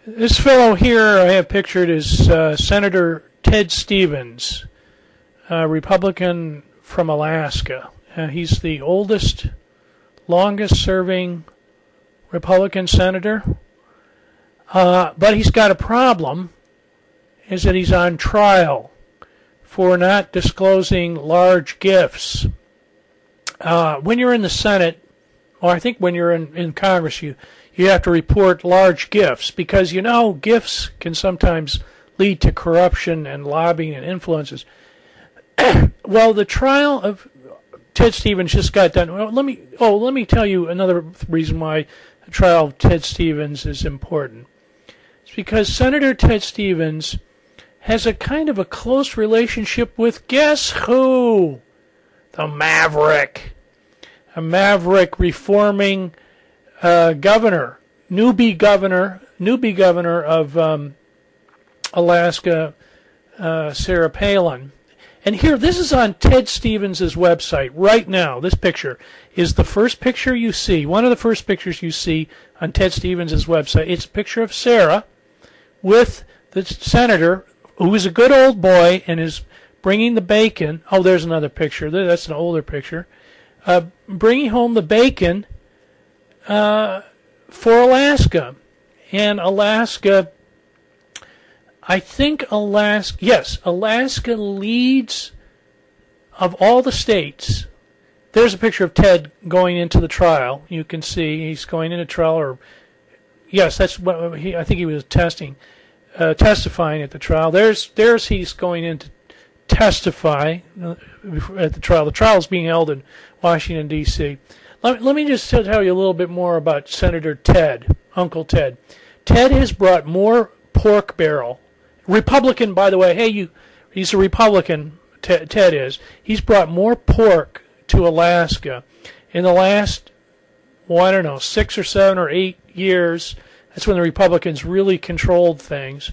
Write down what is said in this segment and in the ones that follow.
This fellow here I have pictured is Senator Ted Stevens, a Republican from Alaska. He's the oldest, longest-serving Republican senator. But he's got a problem, is that he's on trial for not disclosing large gifts. When you're in the Senate, or I think when you're in Congress, you have to report large gifts because, gifts can sometimes lead to corruption and lobbying and influences. Well, the trial of Ted Stevens just got done. Well, let me tell you another reason why the trial of Ted Stevens is important. It's because Senator Ted Stevens has a kind of a close relationship with, guess who? The Maverick. A Maverick reforming governor, newbie governor of Alaska, Sarah Palin. And here, this is on Ted Stevens' website right now. This picture is the first picture you see, one of the first pictures you see on Ted Stevens' website. It's a picture of Sarah with the senator, who is a good old boy and is bringing the bacon. Oh, there's another picture. That's an older picture. Bringing home the bacon for Alaska. And Alaska, Alaska leads of all the states. There's a picture of Ted going into the trial. You can see he's going into trial, that's what I think he was testifying at the trial. There's he's going in to testify at the trial. The trial is being held in Washington, D.C. Let me just tell you a little bit more about Senator Ted, Uncle Ted. Ted has brought more pork barrel. Republican, by the way. Hey, he's a Republican, Ted is. He's brought more pork to Alaska in the last, 6 or 7 or 8 years. That's when the Republicans really controlled things.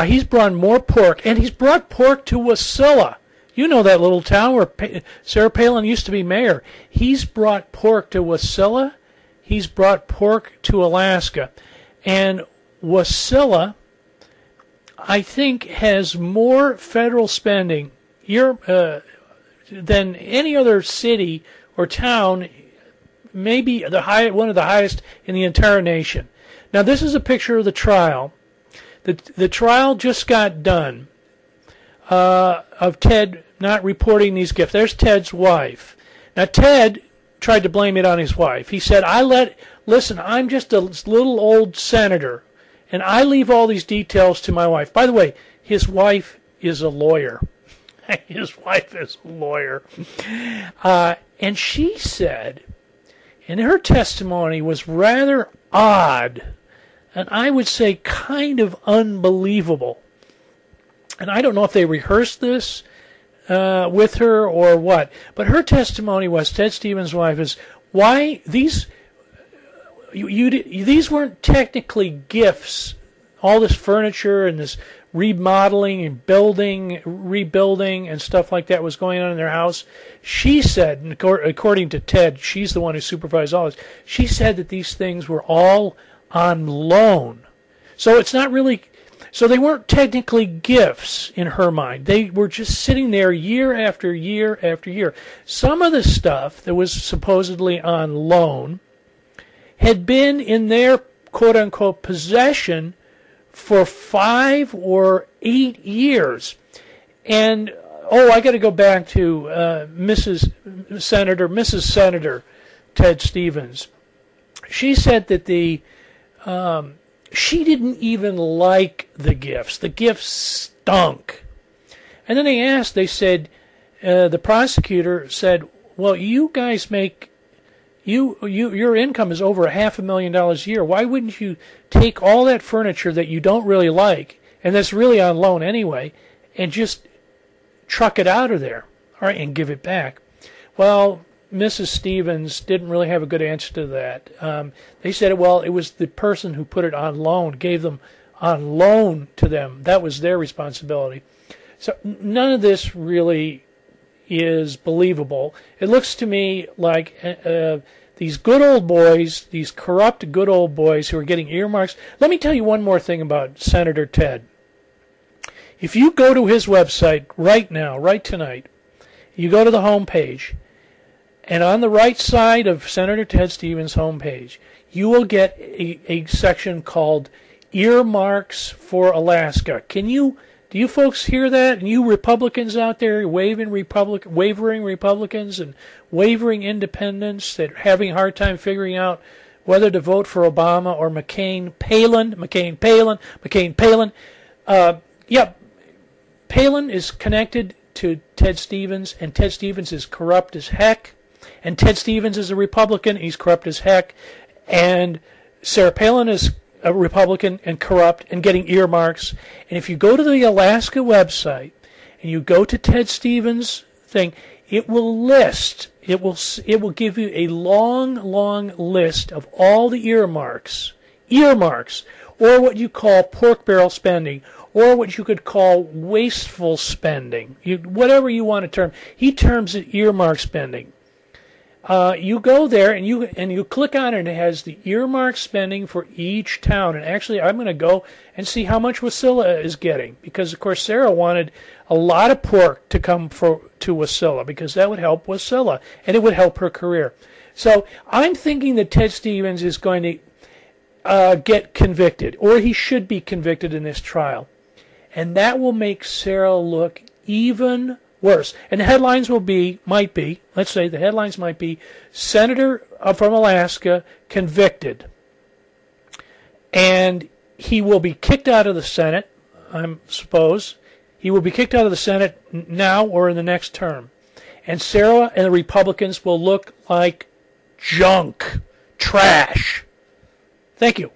He's brought more pork, and he's brought pork to Wasilla. You know that little town where Sarah Palin used to be mayor. He's brought pork to Wasilla. He's brought pork to Alaska. And Wasilla, I think, has more federal spending than any other city or town, maybe one of the highest in the entire nation. Now, this is a picture of the trial. The trial just got done of Ted not reporting these gifts. There's Ted's wife. Now, Ted tried to blame it on his wife. He said, listen, I'm just a little old senator, and I leave all these details to my wife. By the way, his wife is a lawyer. His wife is a lawyer. And she said, and her testimony was rather odd, and I would say kind of unbelievable. And I don't know if they rehearsed this with her or what, but her testimony was, Ted Stevens' wife, is why these weren't technically gifts. All this furniture and this remodeling and rebuilding and stuff like that was going on in their house. She said, and according to Ted, she's the one who supervised all this, she said that these things were all on loan. So it's not really, so they weren't technically gifts in her mind. They were just sitting there year after year after year. Some of the stuff that was supposedly on loan had been in their quote-unquote possession for 5 or 8 years. And, I got to go back to Mrs. Senator Ted Stevens. She said that she didn't even like the gifts. The gifts stunk. And then they said, the prosecutor said, well, you guys make, your income is over $500,000 a year. Why wouldn't you take all that furniture that you don't really like, and that's really on loan anyway, and just truck it out of there, all right, and give it back? Well, Mrs. Stevens didn't really have a good answer to that. They said, well, it was the person who put it on loan, gave them on loan to them. That was their responsibility. So none of this really is believable. It looks to me like the these good old boys, these corrupt good old boys who are getting earmarks. Let me tell you one more thing about Senator Ted. If you go to his website right now, right tonight, you go to the home page, and on the right side of Senator Ted Stevens' homepage, you will get a section called Earmarks for Alaska. Do you folks hear that? And you Republicans out there, wavering Republicans and wavering independents that are having a hard time figuring out whether to vote for Obama or McCain, Palin. Palin is connected to Ted Stevens, and Ted Stevens is corrupt as heck. And Ted Stevens is a Republican. He's corrupt as heck. And Sarah Palin is a Republican and corrupt and getting earmarks. And if you go to the Alaska website and you go to Ted Stevens' thing, it will give you a long list of all the earmarks, or what you call pork barrel spending, or what you could call wasteful spending, whatever you want to term. He terms it earmark spending. You go there and you click on it, and it has the earmark spending for each town. And actually, I'm going to go and see how much Wasilla is getting, because of course Sarah wanted a lot of pork to come to Wasilla, because that would help Wasilla and it would help her career. So I'm thinking that Ted Stevens is going to get convicted, or he should be convicted in this trial, and that will make Sarah look even worse. And the headlines might be, Senator from Alaska convicted. And he will be kicked out of the Senate, I suppose. He will be kicked out of the Senate now or in the next term. And Sarah and the Republicans will look like junk, trash. Thank you.